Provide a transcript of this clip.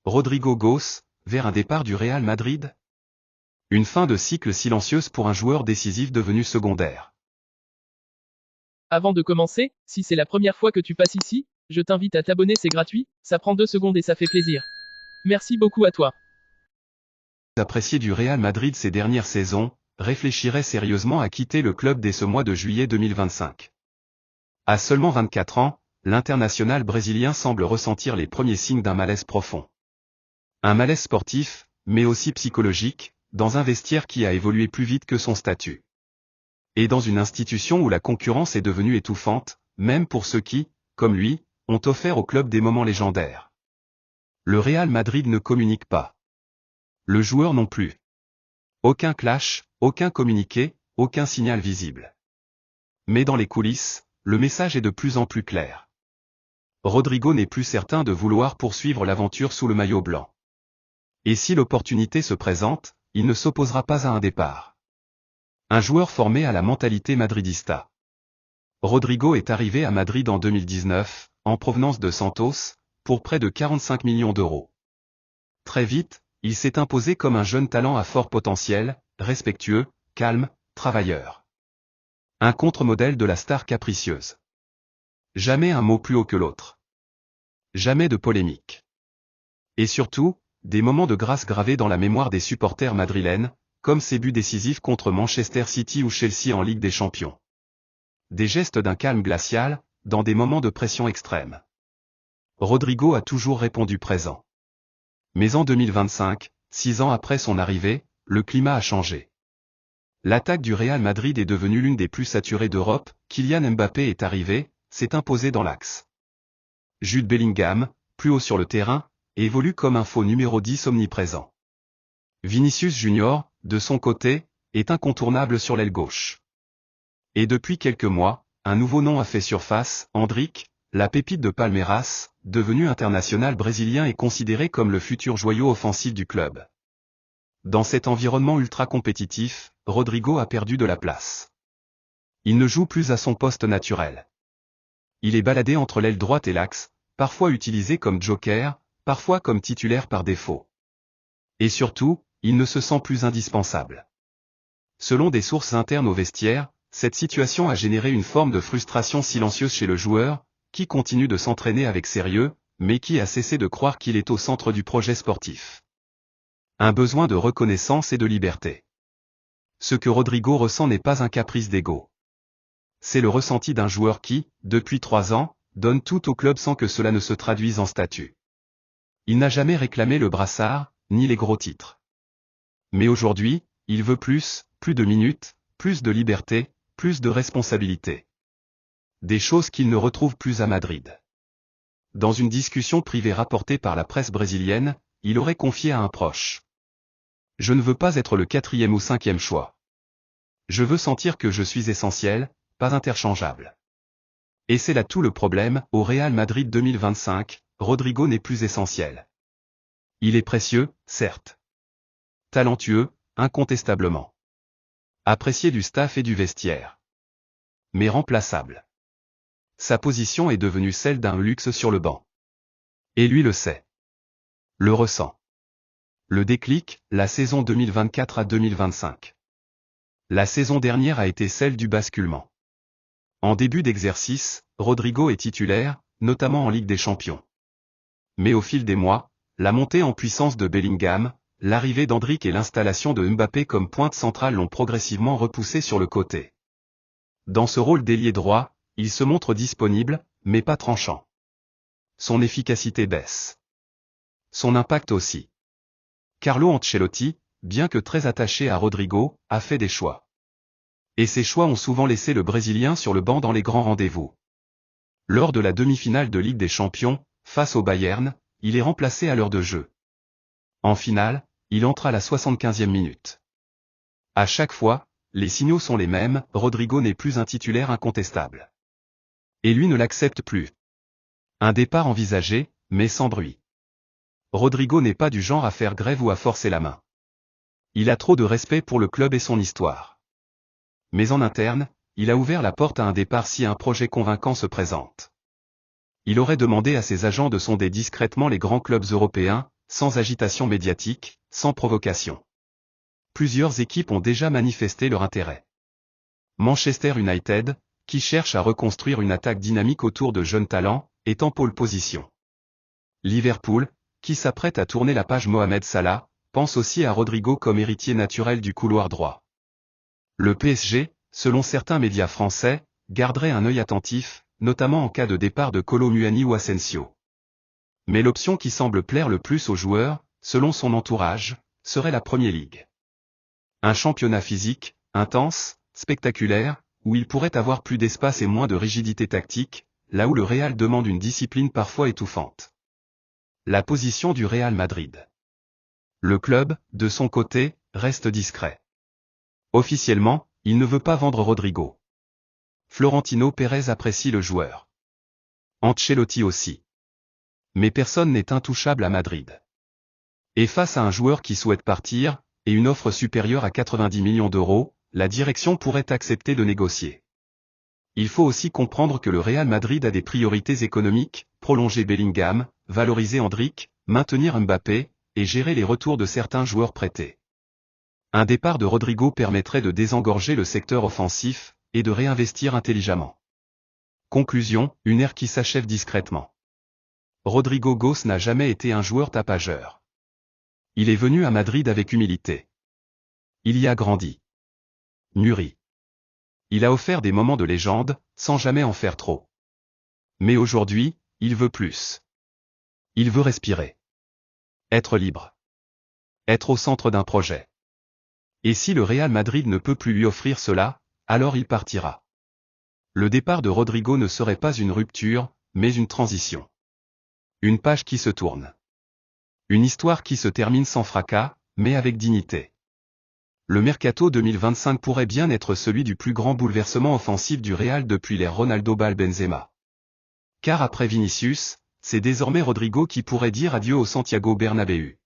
Rodrigo Goes, vers un départ du Real Madrid? Une fin de cycle silencieuse pour un joueur décisif devenu secondaire. Avant de commencer, si c'est la première fois que tu passes ici, je t'invite à t'abonner, c'est gratuit, ça prend 2 secondes et ça fait plaisir. Merci beaucoup à toi. Apprécié du Real Madrid ces dernières saisons, réfléchirait sérieusement à quitter le club dès ce mois de juillet 2025. À seulement 24 ans, l'international brésilien semble ressentir les premiers signes d'un malaise profond. Un malaise sportif, mais aussi psychologique, dans un vestiaire qui a évolué plus vite que son statut. Et dans une institution où la concurrence est devenue étouffante, même pour ceux qui, comme lui, ont offert au club des moments légendaires. Le Real Madrid ne communique pas. Le joueur non plus. Aucun clash, aucun communiqué, aucun signal visible. Mais dans les coulisses, le message est de plus en plus clair. Rodrigo n'est plus certain de vouloir poursuivre l'aventure sous le maillot blanc. Et si l'opportunité se présente, il ne s'opposera pas à un départ. Un joueur formé à la mentalité madridista. Rodrigo est arrivé à Madrid en 2019, en provenance de Santos, pour près de 45 millions d'euros. Très vite, il s'est imposé comme un jeune talent à fort potentiel, respectueux, calme, travailleur. Un contre-modèle de la star capricieuse. Jamais un mot plus haut que l'autre. Jamais de polémique. Et surtout, des moments de grâce gravés dans la mémoire des supporters madrilènes, comme ses buts décisifs contre Manchester City ou Chelsea en Ligue des Champions. Des gestes d'un calme glacial, dans des moments de pression extrême. Rodrigo a toujours répondu présent. Mais en 2025, 6 ans après son arrivée, le climat a changé. L'attaque du Real Madrid est devenue l'une des plus saturées d'Europe, Kylian Mbappé est arrivé, s'est imposé dans l'axe. Jude Bellingham, plus haut sur le terrain, évolue comme un faux numéro 10 omniprésent. Vinicius Junior, de son côté, est incontournable sur l'aile gauche. Et depuis quelques mois, un nouveau nom a fait surface, Endrick, la pépite de Palmeiras, devenu international brésilien et considéré comme le futur joyau offensif du club. Dans cet environnement ultra compétitif, Rodrigo a perdu de la place. Il ne joue plus à son poste naturel. Il est baladé entre l'aile droite et l'axe, parfois utilisé comme joker, parfois comme titulaire par défaut. Et surtout, il ne se sent plus indispensable. Selon des sources internes au vestiaire, cette situation a généré une forme de frustration silencieuse chez le joueur, qui continue de s'entraîner avec sérieux, mais qui a cessé de croire qu'il est au centre du projet sportif. Un besoin de reconnaissance et de liberté. Ce que Rodrigo ressent n'est pas un caprice d'ego. C'est le ressenti d'un joueur qui, depuis 3 ans, donne tout au club sans que cela ne se traduise en statut. Il n'a jamais réclamé le brassard, ni les gros titres. Mais aujourd'hui, il veut plus de minutes, plus de liberté, plus de responsabilité. Des choses qu'il ne retrouve plus à Madrid. Dans une discussion privée rapportée par la presse brésilienne, il aurait confié à un proche. Je ne veux pas être le 4e ou 5e choix. Je veux sentir que je suis essentiel, pas interchangeable. Et c'est là tout le problème, au Real Madrid 2025, Rodrigo n'est plus essentiel. Il est précieux, certes. Talentueux, incontestablement. Apprécié du staff et du vestiaire. Mais remplaçable. Sa position est devenue celle d'un luxe sur le banc. Et lui le sait. Le ressent. Le déclic, la saison 2024 à 2025. La saison dernière a été celle du basculement. En début d'exercice, Rodrigo est titulaire, notamment en Ligue des Champions. Mais au fil des mois, la montée en puissance de Bellingham, l'arrivée d'Endrick et l'installation de Mbappé comme pointe centrale l'ont progressivement repoussé sur le côté. Dans ce rôle d'ailier droit, il se montre disponible, mais pas tranchant. Son efficacité baisse. Son impact aussi. Carlo Ancelotti, bien que très attaché à Rodrigo, a fait des choix. Et ces choix ont souvent laissé le Brésilien sur le banc dans les grands rendez-vous. Lors de la demi-finale de Ligue des Champions, face au Bayern, il est remplacé à l'heure de jeu. En finale, il entre à la 75e minute. À chaque fois, les signaux sont les mêmes, Rodrigo n'est plus un titulaire incontestable. Et lui ne l'accepte plus. Un départ envisagé, mais sans bruit. Rodrigo n'est pas du genre à faire grève ou à forcer la main. Il a trop de respect pour le club et son histoire. Mais en interne, il a ouvert la porte à un départ si un projet convaincant se présente. Il aurait demandé à ses agents de sonder discrètement les grands clubs européens, sans agitation médiatique, sans provocation. Plusieurs équipes ont déjà manifesté leur intérêt. Manchester United, qui cherche à reconstruire une attaque dynamique autour de jeunes talents, est en pole position. Liverpool, qui s'apprête à tourner la page Mohamed Salah, pense aussi à Rodrigo comme héritier naturel du couloir droit. Le PSG, selon certains médias français, garderait un œil attentif, notamment en cas de départ de Kolo Muani ou Asensio. Mais l'option qui semble plaire le plus aux joueurs, selon son entourage, serait la Premier League. Un championnat physique, intense, spectaculaire, où il pourrait avoir plus d'espace et moins de rigidité tactique, là où le Real demande une discipline parfois étouffante. La position du Real Madrid. Le club, de son côté, reste discret. Officiellement, il ne veut pas vendre Rodrigo. Florentino Pérez apprécie le joueur. Ancelotti aussi. Mais personne n'est intouchable à Madrid. Et face à un joueur qui souhaite partir, et une offre supérieure à 90 millions d'euros, la direction pourrait accepter de négocier. Il faut aussi comprendre que le Real Madrid a des priorités économiques, prolonger Bellingham, valoriser Endrick, maintenir Mbappé, et gérer les retours de certains joueurs prêtés. Un départ de Rodrigo permettrait de désengorger le secteur offensif, et de réinvestir intelligemment. Conclusion, une ère qui s'achève discrètement. Rodrigo Goes n'a jamais été un joueur tapageur. Il est venu à Madrid avec humilité. Il y a grandi. Mûri. Il a offert des moments de légende, sans jamais en faire trop. Mais aujourd'hui, il veut plus. Il veut respirer. Être libre. Être au centre d'un projet. Et si le Real Madrid ne peut plus lui offrir cela, alors il partira. Le départ de Rodrigo ne serait pas une rupture, mais une transition. Une page qui se tourne. Une histoire qui se termine sans fracas, mais avec dignité. Le mercato 2025 pourrait bien être celui du plus grand bouleversement offensif du Real depuis l'ère Ronaldo-Benzema. Car après Vinicius, c'est désormais Rodrigo qui pourrait dire adieu au Santiago Bernabéu.